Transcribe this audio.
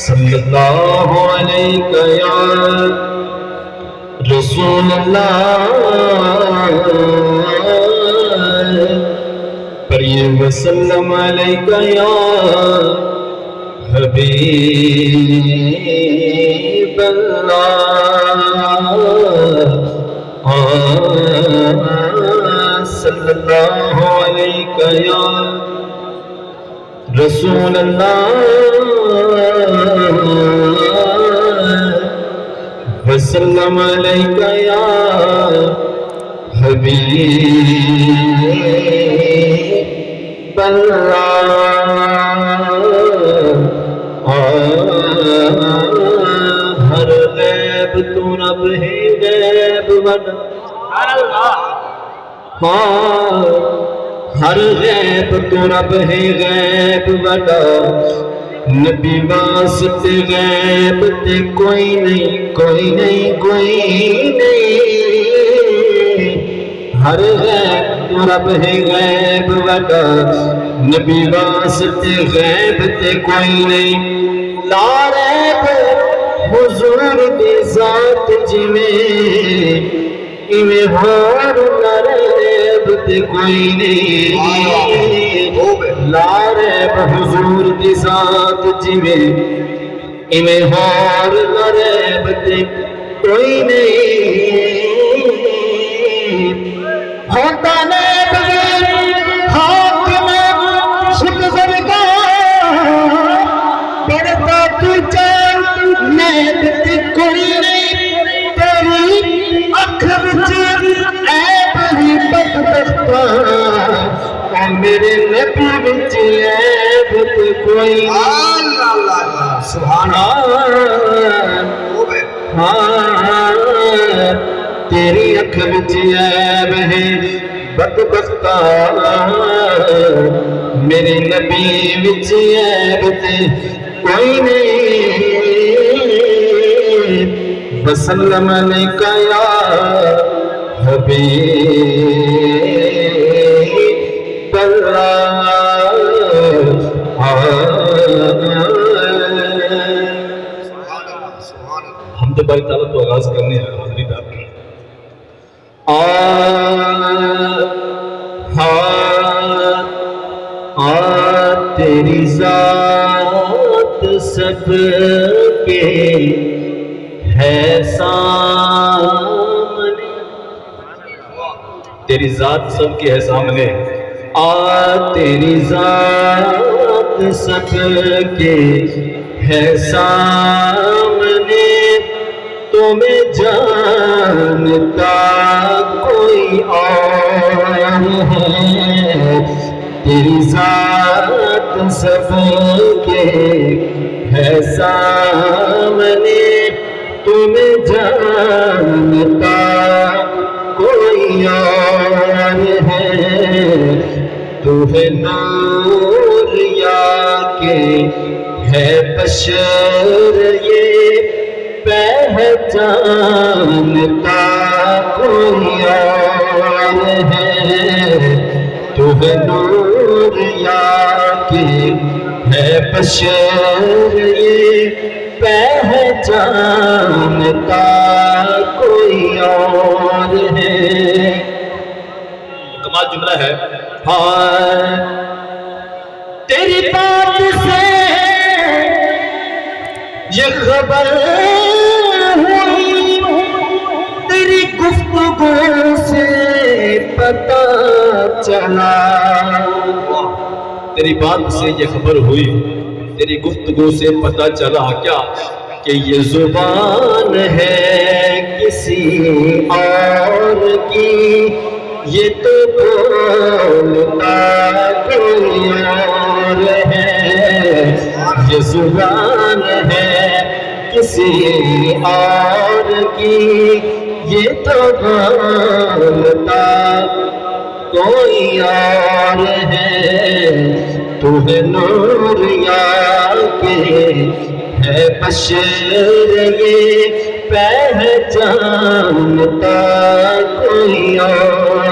صلی اللہ علیہ یا رسول اللہ پر یہ وسلم علیہ یا حبیب اللہ صلی اللہ علیہ یا رسول اللہ وسلم علیہ یا حبیب اللہ ہر غیب تو رب ہے غیب بنا ہر غیب تو رب ہے غیب بنا نبی واسطے غیب تے کوئی نہیں کوئی نہیں کوئی نہیں ہر غیب تو رب ہے غیب بنا نبی واسطے غیب تے کوئی نہیں لا ریب حضور دی ذات جویں ہور نہ ریب تے کوئی نہیں لا ریب حضور دی ذات جویں ہور نہ ریب تے کوئی نہیں ہوتا نیب حاکم شک زرگاہ پڑھتا تجھے نیب تے کوئی نہیں تیری اکھ وچ عیب ہی بدبختہ میرے نبی وچ عیب تے کوئی سبحان اللہ تیری اکھ وچ عیب ہے بدبختہ میرے نبی وچ عیب تے کوئی نہیں وسلم علیک یا حبیب حمد باری تعالیٰ تو آغاز کرنے ہیں حضرت آپ کی تیری ذات سب کے ہے سامنے تیری ذات سب کے ہے سامنے تیری ذات سب کے ہے سامنے تمہیں جانتا کوئی اور ہے تیری ذات سب کے ہے سامنے تمہیں جانتا کوئی اور ہے تو ہے نور یا کہ ہے بشر یہ پہچانتا کوئی اور ہے تو ہے نور یا کہ ہے بشر یہ پہچانتا کوئی اور ہے کمال جملہ ہے تیری بات سے یہ خبر ہوئی تیری گفتگو سے پتہ چلا تیری بات سے یہ خبر ہوئی تیری گفتگو سے پتہ چلا کیا کہ یہ زبان ہے کسی اور کی، یہ تو بولتا کوئی اور ہے، یہ زبان ہے کسی اور کی، یہ تو بولتا کوئی اور ہے۔ تو ہے نور یا کہ ہے بشر، یہ پہچانتا کوئی اور